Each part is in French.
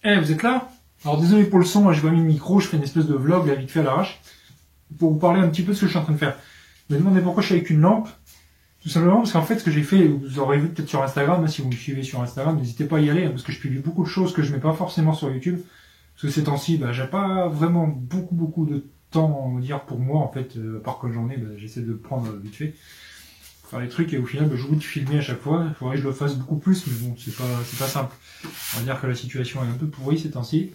Eh, vous êtes là? Alors désolé pour le son, j'ai pas mis le micro, je fais une espèce de vlog là vite fait à l'arrache, pour vous parler un petit peu de ce que je suis en train de faire. Vous me demandez pourquoi je suis avec une lampe. Tout simplement parce qu'en fait ce que j'ai fait, vous aurez vu peut-être sur Instagram, si vous me suivez sur Instagram, n'hésitez pas à y aller, parce que je publie beaucoup de choses que je mets pas forcément sur YouTube. Parce que ces temps-ci, j'ai pas vraiment beaucoup de temps, on va dire, pour moi en fait, à part quand j'en ai, j'essaie de prendre vite fait. Faire les trucs et au final j'oublie de filmer à chaque fois, il faudrait que je le fasse beaucoup plus, mais bon c'est pas simple. On va dire que la situation est un peu pourrie ces temps-ci.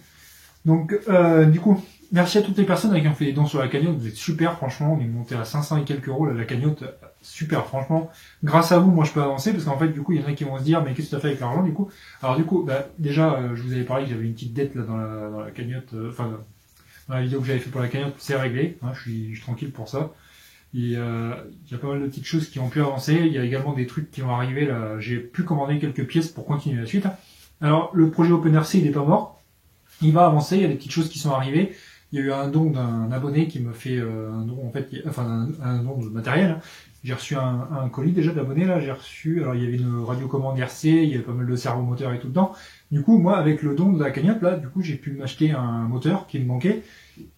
Donc du coup, merci à toutes les personnes qui ont fait des dons sur la cagnotte, vous êtes super franchement, on est monté à 500 et quelques euros là, la cagnotte, super franchement. Grâce à vous, moi je peux avancer parce qu'en fait du coup il y en a qui vont se dire mais qu'est-ce que tu as fait avec l'argent du coup. Alors du coup, déjà je vous avais parlé que j'avais une petite dette là dans la cagnotte, dans la vidéo que j'avais fait pour la cagnotte, c'est réglé, hein, je suis tranquille pour ça. Il y a pas mal de petites choses qui ont pu avancer. Il y a également des trucs qui vont arriver là. J'ai pu commander quelques pièces pour continuer la suite. Alors le projet OpenRC il est pas mort. Il va avancer. Il y a des petites choses qui sont arrivées. Il y a eu un don d'un abonné qui me fait un don en fait, un don de matériel. J'ai reçu un colis déjà d'abonnés là. J'ai reçu. Alors il y avait une radiocommande RC. Il y avait pas mal de servomoteurs et tout dedans. Du coup moi avec le don de la cagnotte là, du coup j'ai pu m'acheter un moteur qui me manquait.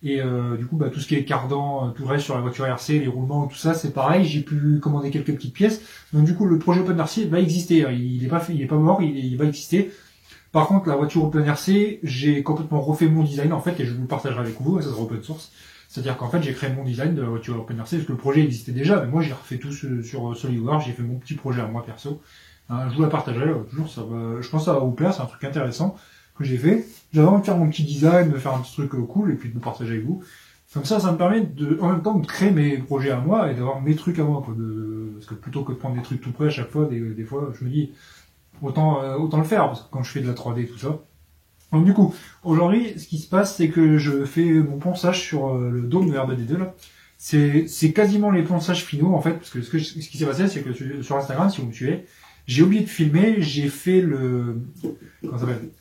Et du coup, tout ce qui est cardan, tout le reste sur la voiture RC, les roulements, tout ça, c'est pareil. J'ai pu commander quelques petites pièces. Donc du coup, le projet OpenRC va exister. Il est pas mort, il va exister. Par contre, la voiture OpenRC, j'ai complètement refait mon design en fait, et je vous le partagerai avec vous. Ça sera open source. C'est-à-dire qu'en fait, j'ai créé mon design de la voiture OpenRC parce que le projet existait déjà. Mais moi, j'ai refait tout sur SolidWorks. J'ai fait mon petit projet à moi perso. Je vous la partagerai. Toujours, ça va. Je pense que ça va vous plaire. C'est un truc intéressant que j'ai fait. J'avais envie de faire mon petit design, de faire un petit truc cool et puis de le partager avec vous. Comme ça me permet en même temps de créer mes projets à moi et d'avoir mes trucs à moi, quoi. Parce que plutôt que de prendre des trucs tout près à chaque fois, des fois, je me dis, autant le faire, parce que quand je fais de la 3D et tout ça. Donc du coup, aujourd'hui, ce qui se passe, c'est que je fais mon ponçage sur le dôme de R2D2, là. C'est quasiment les ponçages finaux, en fait, parce que ce qui s'est passé, c'est que sur Instagram, si vous me suivez, j'ai oublié de filmer, j'ai fait le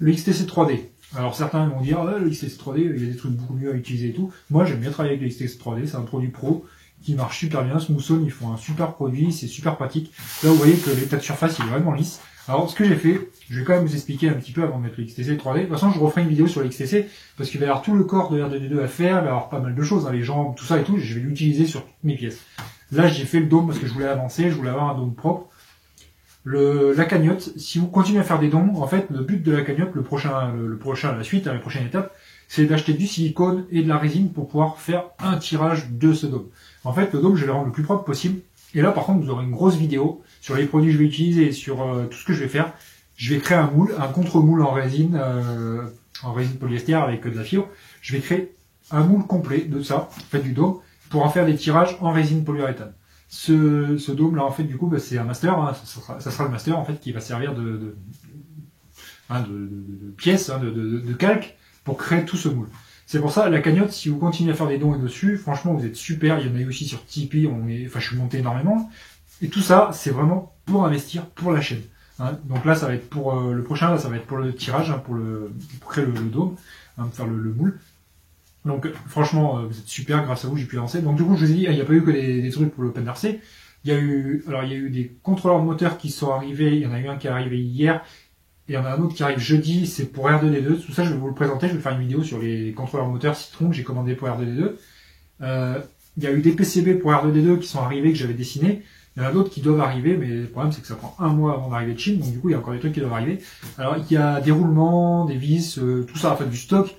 XTC 3D. Alors certains vont dire, le XTC 3D, il y a des trucs beaucoup mieux à utiliser et tout. Moi, j'aime bien travailler avec le XTC 3D, c'est un produit pro qui marche super bien. Smoothzone, ils font un super produit, c'est super pratique. Là, vous voyez que l'état de surface, il est vraiment lisse. Alors, ce que j'ai fait, je vais quand même vous expliquer un petit peu avant de mettre le XTC 3D. De toute façon, je referai une vidéo sur le XTC, parce qu'il va y avoir tout le corps de R2D2 à faire, il va y avoir pas mal de choses, les jambes, tout ça et tout, je vais l'utiliser sur toutes mes pièces. Là, j'ai fait le dôme parce que je voulais avancer, je voulais avoir un dôme propre. La cagnotte, si vous continuez à faire des dons, en fait, le but de la cagnotte, la prochaine étape, c'est d'acheter du silicone et de la résine pour pouvoir faire un tirage de ce dôme. En fait, le dôme, je vais le rendre le plus propre possible. Et là, par contre, vous aurez une grosse vidéo sur les produits que je vais utiliser, sur tout ce que je vais faire. Je vais créer un moule, un contre-moule en résine polyester avec de la fibre. Je vais créer un moule complet de ça, en fait, du dôme, pour en faire des tirages en résine polyuréthane. Ce dôme là en fait du coup c'est un master, ça sera le master en fait qui va servir de pièce, de calque pour créer tout ce moule. C'est pour ça la cagnotte, si vous continuez à faire des dons dessus, franchement vous êtes super. Il y en a eu aussi sur Tipeee, je suis monté énormément. Et tout ça c'est vraiment pour investir pour la chaîne. Donc là ça va être pour le prochain, là ça va être pour le tirage, pour créer le dôme, faire le moule. Donc franchement, vous êtes super, grâce à vous j'ai pu lancer. Donc du coup je vous ai dit, il n'y a pas eu que des trucs pour l'OpenRC. Il y a eu des contrôleurs de moteur qui sont arrivés, il y en a eu un qui est arrivé hier, et il y en a un autre qui arrive jeudi, c'est pour R2D2. Tout ça je vais vous le présenter, je vais faire une vidéo sur les contrôleurs de moteur Citron que j'ai commandé pour R2D2. Il y a eu des PCB pour R2D2 qui sont arrivés, que j'avais dessinés. Il y en a d'autres qui doivent arriver, mais le problème c'est que ça prend un mois avant d'arriver de Chine, donc du coup il y a encore des trucs qui doivent arriver. Alors il y a des roulements, des vis, tout ça, en fait du stock.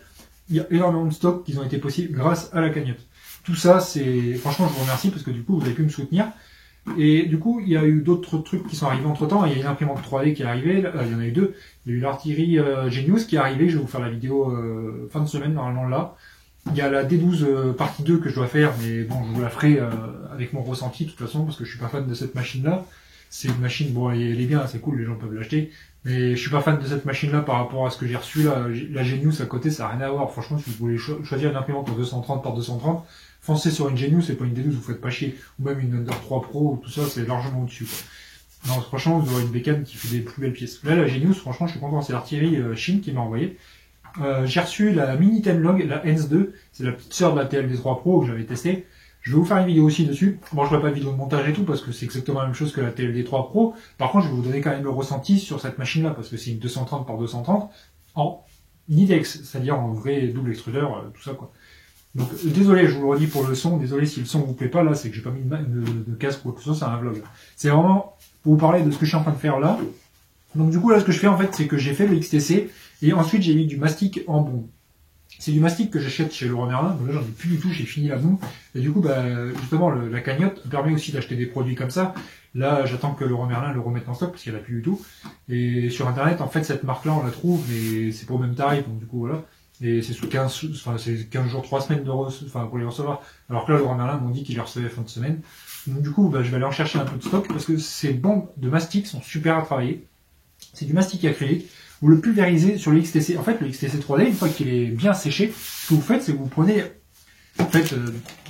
Il y a énormément de stocks qui ont été possibles grâce à la cagnotte. Tout ça, franchement, je vous remercie parce que du coup, vous avez pu me soutenir. Et du coup, il y a eu d'autres trucs qui sont arrivés entre temps. Il y a une imprimante 3D qui est arrivée. Il y en a eu deux. Il y a eu l'artillerie Genius qui est arrivée. Je vais vous faire la vidéo fin de semaine, normalement là. Il y a la D12 partie 2 que je dois faire, mais bon, je vous la ferai avec mon ressenti de toute façon parce que je suis pas fan de cette machine-là. C'est une machine, bon, elle est bien, c'est cool, les gens peuvent l'acheter. Mais je suis pas fan de cette machine-là par rapport à ce que j'ai reçu là. La Genius à côté, ça n'a rien à voir. Franchement, si vous voulez choisir une imprimante en 230 par 230, foncez sur une Genius et pas une D12, vous faites pas chier. Ou même une Under 3 Pro, tout ça, c'est largement au-dessus, quoi. Non, franchement, vous aurez une bécane qui fait des plus belles pièces. Là, la Genius, franchement, je suis content. C'est l'artillerie Chine qui m'a envoyé. J'ai reçu la Mini Tenlog, la ENS 2. C'est la petite sœur de la TLD 3 Pro que j'avais testé. Je vais vous faire une vidéo aussi dessus. Bon, je ferai pas de vidéo de montage et tout parce que c'est exactement la même chose que la TLD 3 Pro. Par contre, je vais vous donner quand même le ressenti sur cette machine-là parce que c'est une 230 par 230 en Nidex, c'est-à-dire en vrai double extrudeur, tout ça quoi. Donc désolé, je vous le redis pour le son, désolé si le son vous plaît pas là, c'est que j'ai pas mis de casque ou quoi que ce soit, c'est un vlog. C'est vraiment pour vous parler de ce que je suis en train de faire là. Donc du coup là ce que je fais en fait c'est que j'ai fait le XTC et ensuite j'ai mis du mastic en bombe. C'est du mastic que j'achète chez Leroy Merlin, donc là j'en ai plus du tout, j'ai fini la bombe. Et du coup bah justement la cagnotte me permet aussi d'acheter des produits comme ça. Là j'attends que Leroy Merlin le remette en stock parce qu'il n'y en a plus du tout. Et sur internet en fait cette marque là on la trouve mais c'est pour le même tarif donc du coup voilà. Et c'est sous 15, enfin, c'est 15 jours, 3 semaines pour les recevoir. Alors que là, Leroy Merlin m'ont dit qu'ils les recevaient fin de semaine. Donc, du coup, bah, je vais aller en chercher un peu de stock parce que ces bombes de mastic sont super à travailler. C'est du mastic acrylique. Vous le pulvérisez sur le XTC. En fait, le XTC 3D, une fois qu'il est bien séché, ce que vous faites, c'est que vous prenez, en fait,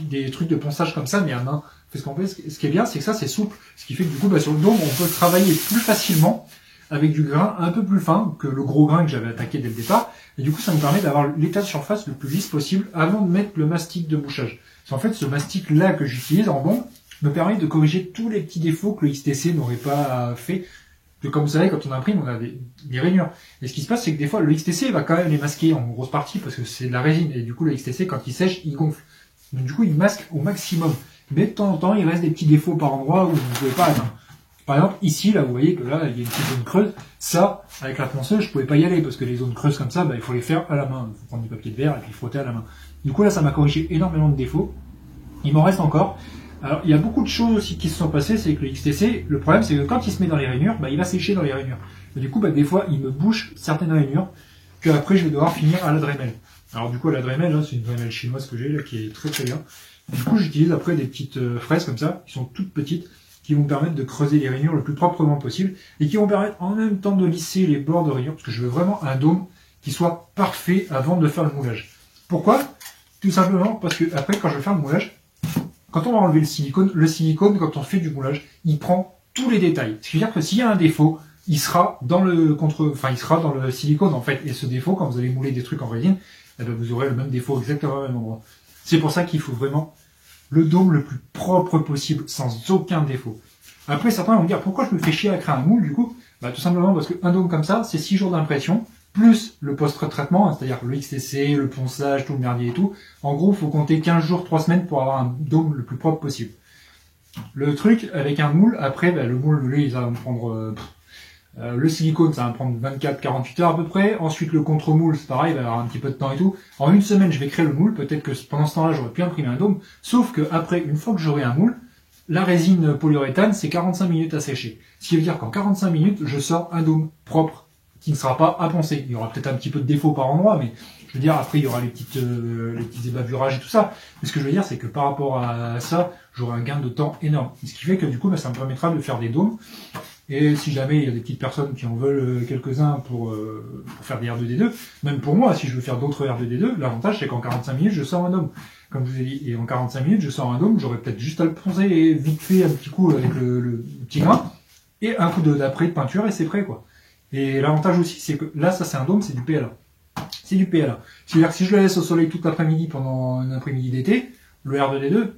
des trucs de ponçage comme ça, mais à main. Parce qu'en fait, ce qui est bien, c'est que ça, c'est souple. Ce qui fait que du coup, bah, sur le dôme, on peut travailler plus facilement avec du grain un peu plus fin que le gros grain que j'avais attaqué dès le départ. Et du coup, ça me permet d'avoir l'état de surface le plus lisse possible avant de mettre le mastic de bouchage. En fait, ce mastic-là que j'utilise en bombe me permet de corriger tous les petits défauts que le XTC n'aurait pas fait. Comme vous savez, quand on imprime, on a des rainures. Et ce qui se passe, c'est que des fois, le XTC va quand même les masquer en grosse partie parce que c'est de la résine. Et du coup, le XTC, quand il sèche, il gonfle. Donc du coup, il masque au maximum. Mais de temps en temps, il reste des petits défauts par endroit où vous ne pouvez pas atteindre. Par exemple, ici, là, vous voyez que là, il y a une petite zone creuse. Ça, avec la ponceuse, je pouvais pas y aller parce que les zones creuses comme ça, bah, il faut les faire à la main. Il faut prendre du papier de verre et puis frotter à la main. Du coup, là, ça m'a corrigé énormément de défauts. Il m'en reste encore. Alors, il y a beaucoup de choses aussi qui se sont passées. C'est que le XTC, le problème, c'est que quand il se met dans les rainures, bah, il va sécher dans les rainures. Et du coup, bah, des fois, il me bouche certaines rainures que après, je vais devoir finir à la Dremel. Alors, du coup, la Dremel, là, c'est une Dremel chinoise que j'ai, là, qui est très très bien. Du coup, j'utilise après des petites fraises comme ça, qui sont toutes petites, qui vont permettre de creuser les rainures le plus proprement possible et qui vont permettre en même temps de lisser les bords de rainures parce que je veux vraiment un dôme qui soit parfait avant de faire le moulage. Pourquoi? Tout simplement parce que après, quand je vais faire le moulage, quand on va enlever le silicone, quand on fait du moulage, il prend tous les détails. Ce qui veut dire que s'il y a un défaut, il sera dans le il sera dans le silicone en fait. Et ce défaut, quand vous allez mouler des trucs en résine, eh ben, vous aurez le même défaut exactement au même endroit. C'est pour ça qu'il faut vraiment le dôme le plus propre possible, sans aucun défaut. Après, certains vont me dire, pourquoi je me fais chier à créer un moule, du coup? Bah, tout simplement parce qu'un dôme comme ça, c'est 6 jours d'impression, plus le post-traitement, c'est-à-dire le XTC, le ponçage, tout le merdier et tout. En gros, il faut compter 15 jours, 3 semaines pour avoir un dôme le plus propre possible. Le truc, avec un moule, après, bah, le moule, lui, il va me prendre, le silicone, ça va me prendre 24-48 heures à peu près. Ensuite, le contre-moule, c'est pareil, il va y avoir un petit peu de temps et tout. En une semaine, je vais créer le moule. Peut-être que pendant ce temps-là, j'aurais pu imprimer un dôme. Sauf que après, une fois que j'aurai un moule, la résine polyuréthane, c'est 45 minutes à sécher. Ce qui veut dire qu'en 45 minutes, je sors un dôme propre qui ne sera pas à poncer. Il y aura peut-être un petit peu de défaut par endroit, mais je veux dire, après, il y aura les petits ébavurages et tout ça. Mais ce que je veux dire, c'est que par rapport à ça, j'aurai un gain de temps énorme. Ce qui fait que du coup, bah, ça me permettra de faire des dômes. Et si jamais il y a des petites personnes qui en veulent quelques-uns pour faire des R2D2, même pour moi, si je veux faire d'autres R2D2, l'avantage c'est qu'en 45 minutes, je sors un dôme. Comme je vous ai dit, et en 45 minutes, je sors un dôme, j'aurais peut-être juste à le poncer et vite fait un petit coup avec le petit grain, et un coup d'après de peinture et c'est prêt, quoi. Et l'avantage aussi, c'est que là, ça c'est un dôme, c'est du PLA. C'est du PLA. C'est-à-dire que si je le laisse au soleil toute l'après-midi pendant un après-midi d'été, le R2D2,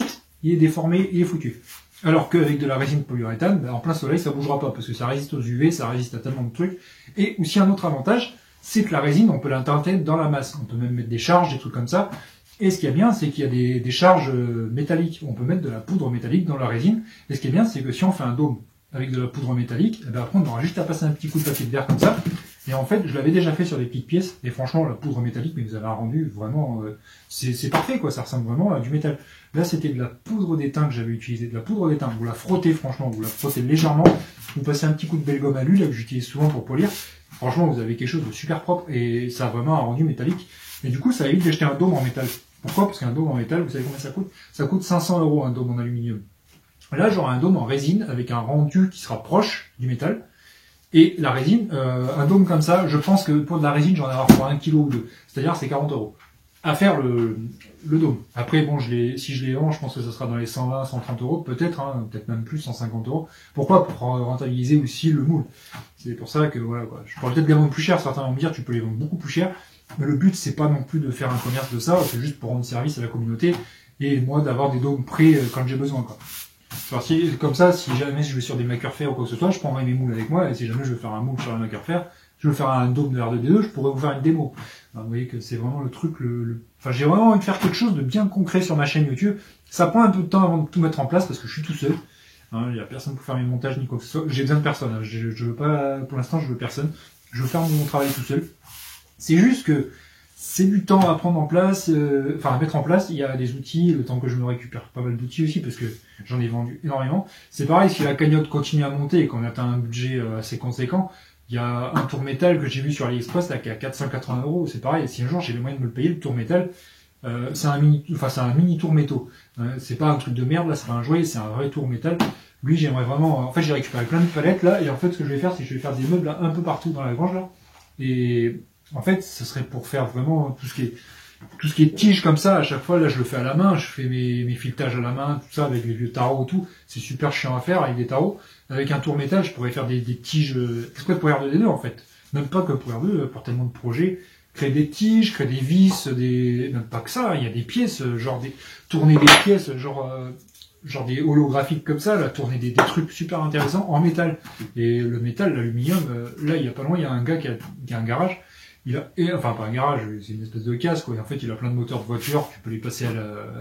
il est déformé, il est foutu. Alors qu'avec de la résine polyuréthane, ben en plein soleil, ça bougera pas, parce que ça résiste aux UV, ça résiste à tellement de trucs. Et aussi un autre avantage, c'est que la résine, on peut l'intégrer dans la masse. On peut même mettre des charges, des trucs comme ça. Et ce qui est bien, c'est qu'il y a des charges métalliques. On peut mettre de la poudre métallique dans la résine. Et ce qui est bien, c'est que si on fait un dôme avec de la poudre métallique, eh ben après, on aura juste à passer un petit coup de papier de verre comme ça. Et en fait, je l'avais déjà fait sur des petites pièces. Et franchement, la poudre métallique, mais nous avait rendu vraiment, c'est parfait, quoi. Ça ressemble vraiment à du métal. Là, c'était de la poudre d'étain que j'avais utilisé. De la poudre d'étain. Vous la frottez, franchement, vous la frottez légèrement. Vous passez un petit coup de belle gomme à l'huile, que j'utilise souvent pour polir. Franchement, vous avez quelque chose de super propre et ça a vraiment un rendu métallique. Et du coup, ça évite d'acheter un dôme en métal. Pourquoi? Parce qu'un dôme en métal, vous savez combien ça coûte? Ça coûte 500 € un dôme en aluminium. Là, j'aurai un dôme en résine avec un rendu qui sera proche du métal. Et la résine, un dôme comme ça, je pense que pour de la résine, j'en ai avoir pour 1 kg ou 2. C'est-à-dire, c'est 40 € à faire le dôme. Après, bon, si je les vends, je pense que ça sera dans les 120, 130 €, peut-être, hein, peut-être même plus, 150 €. Pourquoi? Pour rentabiliser aussi le moule. C'est pour ça que, voilà, quoi. Je pourrais peut-être les vendre plus cher. Certains vont me dire, tu peux les vendre beaucoup plus cher. Mais le but, c'est pas non plus de faire un commerce de ça, c'est juste pour rendre service à la communauté et moi d'avoir des dômes prêts quand j'ai besoin, quoi. Alors comme ça, si jamais je vais sur des Makerfair ou quoi que ce soit, je prendrai mes moules avec moi, et si jamais je veux faire un moule sur un Makerfair, je veux faire un dôme de R2D2, je pourrais vous faire une démo. Alors, vous voyez que c'est vraiment le truc, enfin, j'ai vraiment envie de faire quelque chose de bien concret sur ma chaîne YouTube. Ça prend un peu de temps avant de tout mettre en place parce que je suis tout seul. Hein, il n'y a personne pour faire mes montages ni quoi que ce soit. J'ai besoin de personne. Hein. Je veux pas, pour l'instant, je veux personne. Je veux faire mon travail tout seul. C'est juste que c'est du temps à prendre en place, à mettre en place. Il y a des outils, le temps que je me récupère pas mal d'outils aussi parce que j'en ai vendu énormément. C'est pareil, si la cagnotte continue à monter et qu'on atteint un budget assez conséquent, il y a un tour métal que j'ai vu sur AliExpress là, qui est à 480 €. C'est pareil, si un jour j'ai les moyens de me le payer, le tour métal, c'est un mini tour métaux. C'est pas un truc de merde là, c'est pas un jouet, c'est un vrai tour métal. Lui, j'aimerais vraiment. En fait, j'ai récupéré plein de palettes là, et en fait, ce que je vais faire, c'est que je vais faire des meubles là, un peu partout dans la grange là. Et en fait, ce serait pour faire vraiment tout ce qui est tige comme ça. À chaque fois, là, je le fais à la main. Je fais mes filetages à la main, tout ça avec les vieux tarots, tout. C'est super chiant à faire avec des tarots. Avec un tour métal, je pourrais faire des tiges exprès pour R2D2 en fait. Même pas que pour R2, pour tellement de projets. Créer des tiges, créer des vis, même pas que ça. Il y a des pièces, tourner des pièces, genre des holographiques comme ça, là, tourner des trucs super intéressants en métal. Et le métal, l'aluminium, là, il y a pas loin, il y a un gars qui a un garage. Enfin, pas un garage, c'est une espèce de casse, quoi. Et en fait, il a plein de moteurs de voiture, tu peux les passer à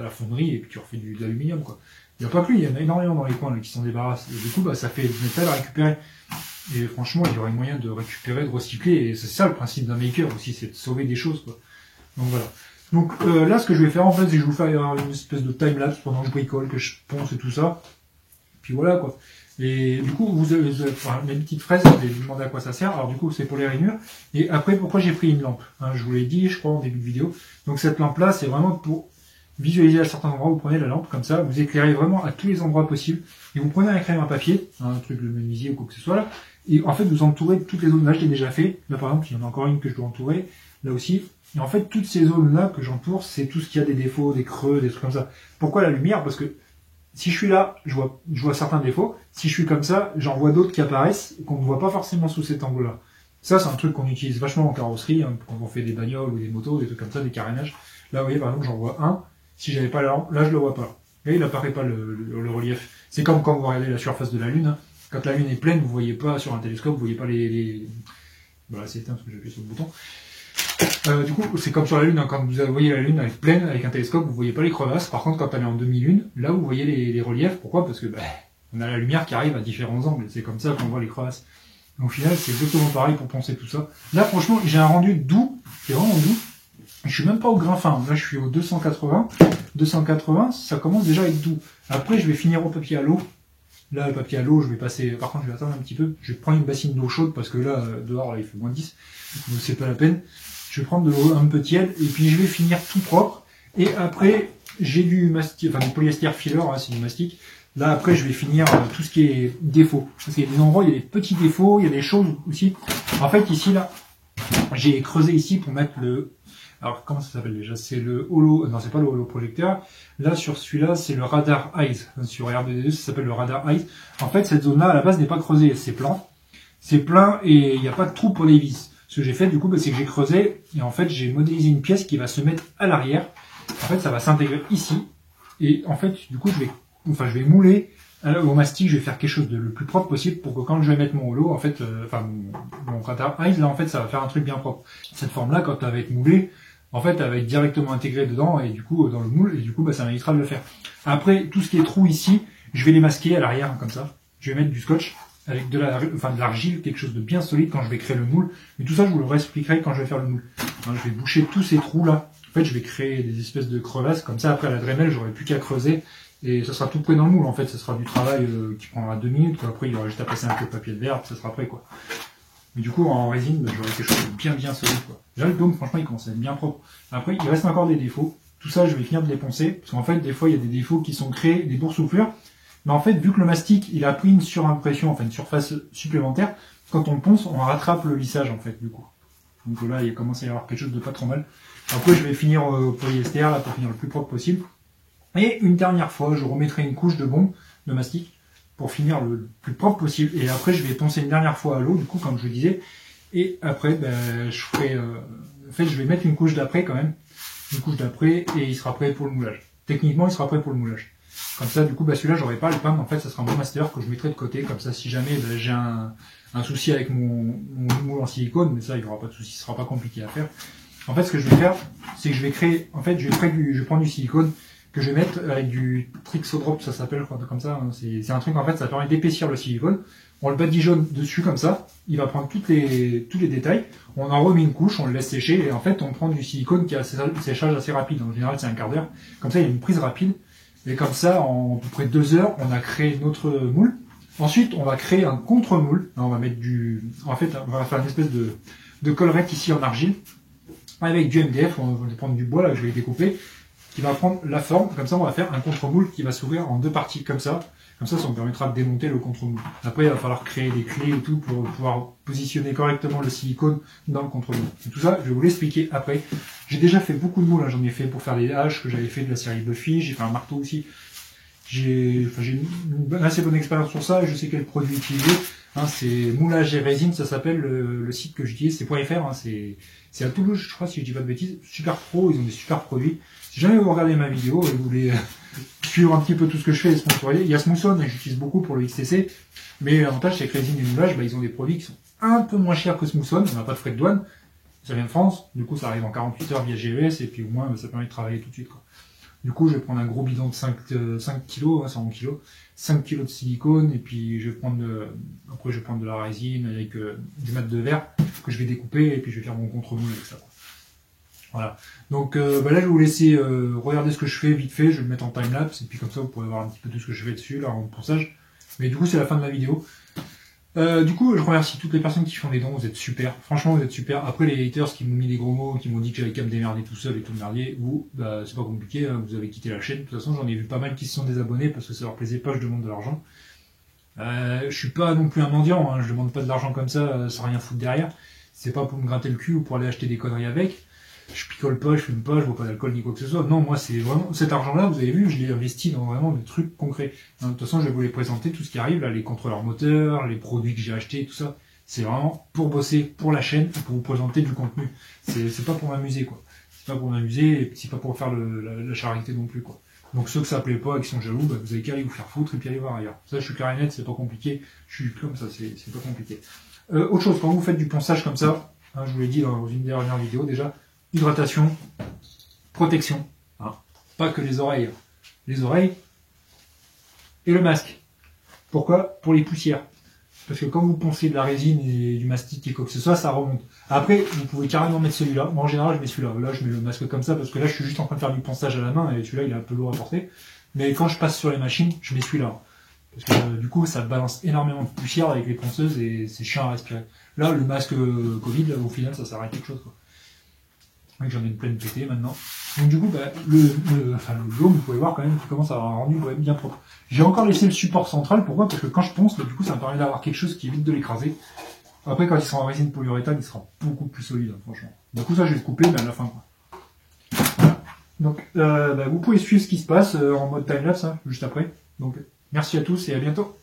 la fonderie et puis tu refais de l'aluminium, quoi. Il n'y a pas que lui, il y en a énormément dans les coins, là, qui s'en débarrassent. Et du coup, ça fait du métal à récupérer. Et franchement, il y aurait moyen de récupérer, de recycler. Et c'est ça le principe d'un maker aussi, c'est de sauver des choses, quoi. Donc voilà. Donc là, ce que je vais faire en fait, c'est que je vais vous faire une espèce de time-lapse pendant que je bricole, que je ponce et tout ça. Puis voilà quoi. Et du coup, vous avez mes petites fraises, vous allez vous demander à quoi ça sert. Alors du coup, c'est pour les rainures. Et après, pourquoi j'ai pris une lampe, hein, je vous l'ai dit, je crois, en début de vidéo. Donc cette lampe-là, c'est vraiment pour visualiser à certains endroits. Vous prenez la lampe comme ça, vous éclairez vraiment à tous les endroits possibles. Et vous prenez un crayon à papier, un truc de menuisier ou quoi que ce soit là. Et en fait, vous entourez toutes les zones. Là, je l'ai déjà fait. Là, par exemple, il y en a encore une que je dois entourer. Là aussi. Et en fait, toutes ces zones-là que j'entoure, c'est tout ce qui a des défauts, des creux, des trucs comme ça. Pourquoi la lumière? Parce que si je suis là, je vois certains défauts. Si je suis comme ça, j'en vois d'autres qui apparaissent et qu'on ne voit pas forcément sous cet angle-là. Ça, c'est un truc qu'on utilise vachement en carrosserie, hein, quand on fait des bagnoles ou des motos, des trucs comme ça, des carénages. Là, vous voyez, par exemple, j'en vois un. Si j'avais pas la lampe, là, je le vois pas. Là, il apparaît pas le relief. C'est comme quand vous regardez la surface de la Lune. Hein. Quand la Lune est pleine, vous voyez pas sur un télescope, vous voyez pas Voilà, c'est éteint parce que j'ai appuyé sur le bouton. Du coup, c'est comme sur la Lune, hein, quand vous voyez la Lune elle est pleine avec un télescope, vous voyez pas les crevasses. Par contre, quand elle est en demi-lune, là vous voyez les reliefs. Pourquoi? Parce que on a la lumière qui arrive à différents angles. C'est comme ça qu'on voit les crevasses. Donc, au final, c'est exactement pareil pour poncer tout ça. Là, franchement, j'ai un rendu doux, qui est vraiment doux. Je suis même pas au grain fin. Là, je suis au 280. 280, ça commence déjà à être doux. Après, je vais finir au papier à l'eau. Là, le papier à l'eau, je vais passer. Par contre, je vais attendre un petit peu. Je vais prendre une bassine d'eau chaude parce que là, dehors, là, il fait moins 10. Donc, c'est pas la peine. Je vais prendre de l'eau un peu tiède et puis je vais finir tout propre. Et après, j'ai du mastic, enfin du polyester filler, hein, c'est du mastic. Là, après, je vais finir tout ce qui est défaut. Parce qu'il y a des endroits, il y a des petits défauts, il y a des choses aussi. En fait, ici, là, j'ai creusé ici pour mettre le... Alors, comment ça s'appelle déjà? C'est le holo... Non, c'est pas le holoprojecteur. Là, sur celui-là, c'est le radar eyes. Sur R2D2, ça s'appelle le radar eyes. En fait, cette zone-là, à la base, n'est pas creusée. C'est plein. C'est plein et il n'y a pas de trou pour les vis. Ce que j'ai fait, du coup, c'est que j'ai creusé et en fait, j'ai modélisé une pièce qui va se mettre à l'arrière. En fait, ça va s'intégrer ici. Et en fait, du coup, je vais mouler au mastic. Je vais faire quelque chose de le plus propre possible pour que quand je vais mettre mon holo, en fait, mon radar eyes, là, en fait, ça va faire un truc bien propre. Cette forme-là, quand elle va être moulée, en fait, elle va être directement intégrée dedans et du coup, dans le moule. Et du coup, ça m'évitera de le faire. Après, tout ce qui est trou ici, je vais les masquer à l'arrière, comme ça. Je vais mettre du scotch avec de l'argile, quelque chose de bien solide quand je vais créer le moule. Mais tout ça, je vous le réexpliquerai quand je vais faire le moule. Hein, je vais boucher tous ces trous-là. En fait, je vais créer des espèces de crevasses. Comme ça, après, à la Dremel, j'aurai plus qu'à creuser. Et ça sera tout prêt dans le moule. En fait, ça sera du travail qui prendra 2 minutes. Quoi. Après, il y aura juste à passer un peu de papier de verre, ça sera prêt, quoi. Mais du coup, en résine, j'aurai quelque chose de bien solide, quoi. Là, le dôme, franchement, il commence à être bien propre. Après, il reste encore des défauts. Tout ça, je vais finir de les poncer. Parce qu'en fait, des fois, il y a des défauts qui sont créés, des boursouflures. Mais en fait, vu que le mastic, il a pris une surimpression, enfin une surface supplémentaire, quand on le ponce, on rattrape le lissage, en fait, du coup. Donc là, il commence à y avoir quelque chose de pas trop mal. Après, je vais finir au polyester, là, pour finir le plus propre possible. Et une dernière fois, je remettrai une couche de bombe, de mastic, pour finir le plus propre possible. Et après, je vais poncer une dernière fois à l'eau, du coup, comme je le disais. Et après, je ferai... en fait, je vais mettre une couche d'après, quand même. Une couche d'après, et il sera prêt pour le moulage. Techniquement, il sera prêt pour le moulage. Comme ça, du coup, celui-là, j'aurai pas le peindre. En fait, ça sera mon master que je mettrai de côté. Comme ça, si jamais j'ai un souci avec mon moule en silicone, mais ça, il n'y aura pas de souci, ce sera pas compliqué à faire. En fait, ce que je vais faire, c'est que je vais créer, en fait, je vais prendre du silicone que je vais mettre avec du Trixodrop, ça s'appelle, quoi, comme ça. Hein. C'est un truc, en fait, ça permet d'épaissir le silicone. On le badigeonne dessus comme ça. Il va prendre tous les détails. On en remet une couche, on le laisse sécher et en fait, on prend du silicone qui a un séchage assez rapide. En général, c'est un quart d'heure. Comme ça, il y a une prise rapide. Et comme ça, en à peu près 2 heures, on a créé notre moule. Ensuite, on va créer un contre-moule. On va mettre en fait, on va faire une espèce de collerette ici en argile. Avec du MDF, on va prendre du bois là que je vais découper, qui va prendre la forme. Comme ça, on va faire un contre-moule qui va s'ouvrir en 2 parties comme ça. Comme ça me permettra de démonter le contre-moule. Après, il va falloir créer des clés et tout pour pouvoir positionner correctement le silicone dans le contre-moule. Tout ça, je vais vous l'expliquer après. J'ai déjà fait beaucoup de moules. Hein. J'en ai fait pour faire des haches que j'avais fait de la série Buffy. J'ai fait un marteau aussi. J'ai une assez bonne expérience sur ça et je sais quel produit utiliser. Hein, c'est Moulage et Résine, ça s'appelle le site que j'utilise, c'est .fr. Hein, c'est à Toulouse, je crois, si je dis pas de bêtises. Super pro, ils ont des super produits. Si jamais vous regardez ma vidéo et vous voulez suivre un petit peu tout ce que je fais et sponsoriser, il y a Smoothon, et j'utilise beaucoup pour le XTC. Mais l'avantage, c'est que Résine et Moulage, ils ont des produits qui sont un peu moins chers que Smoothon. On n'a pas de frais de douane. Ça vient de France. Du coup, ça arrive en 48 heures via GES et puis au moins, ça permet de travailler tout de suite, quoi. Du coup, je vais prendre un gros bidon de 5 kg, 100 kg, 5 kg de silicone, et puis je vais prendre après je vais prendre de la résine avec du mat de verre que je vais découper, et puis je vais faire mon contre-moule avec ça. Voilà. Donc là, je vais vous laisser regarder ce que je fais vite fait, je vais le mettre en time-lapse, et puis comme ça, vous pourrez voir un petit peu tout ce que je fais dessus, là, en ponçage. Mais du coup, c'est la fin de la vidéo. Du coup, je remercie toutes les personnes qui font des dons, vous êtes super. Franchement, vous êtes super. Après, les haters qui m'ont mis des gros mots, qui m'ont dit que j'avais qu'à me démerder tout seul et tout merdier, vous, bah, c'est pas compliqué, hein, vous avez quitté la chaîne. De toute façon, j'en ai vu pas mal qui se sont désabonnés parce que ça leur plaisait pas, je demande de l'argent. Je suis pas non plus un mendiant, hein, je demande pas de l'argent comme ça, sans rien foutre derrière. C'est pas pour me gratter le cul ou pour aller acheter des conneries avec. Je picole pas, je fume pas, je bois pas d'alcool ni quoi que ce soit. Non, moi, c'est vraiment, cet argent-là, vous avez vu, je l'ai investi dans vraiment des trucs concrets. De toute façon, je vais vous les présenter, tout ce qui arrive, là, les contrôleurs moteurs, les produits que j'ai achetés, tout ça. C'est vraiment pour bosser pour la chaîne, pour vous présenter du contenu. C'est pas pour m'amuser, quoi. C'est pas pour m'amuser, et c'est pas pour faire la charité non plus, quoi. Donc, ceux que ça plaît pas et qui sont jaloux, bah, vous avez qu'à aller vous faire foutre et puis aller voir ailleurs. Ça, je suis clair et net, c'est pas compliqué. Je suis comme ça, c'est pas compliqué. Autre chose, quand vous faites du ponçage comme ça, hein, je vous l'ai dit dans une dernière vidéo déjà, hydratation, protection, hein. Pas que les oreilles et le masque. Pourquoi? Pour les poussières. Parce que quand vous poncez de la résine et du mastic et quoi que ce soit, ça remonte. Après, vous pouvez carrément mettre celui-là. Moi, en général, je mets celui-là. Là, je mets le masque comme ça parce que là, je suis juste en train de faire du ponçage à la main et celui-là, il est un peu lourd à porter. Mais quand je passe sur les machines, je mets celui-là. Parce que du coup, ça balance énormément de poussière avec les ponceuses et c'est chiant à respirer. Là, le masque Covid, là, au final, ça sert à quelque chose, quoi. J'en ai une pleine pétée maintenant. Donc du coup, bah, le jaune, vous pouvez voir quand même qu'il commence à avoir un rendu bien propre. J'ai encore laissé le support central, pourquoi? Parce que quand je ponce, bah, du coup, ça me permet d'avoir quelque chose qui évite de l'écraser. Après, quand il sera en résine polyuréthane, il sera beaucoup plus solide, hein, franchement. Du coup, ça, je vais le couper, mais à la fin, quoi. Voilà. Donc, bah, vous pouvez suivre ce qui se passe en mode time-lapse, hein, juste après. Donc, merci à tous et à bientôt.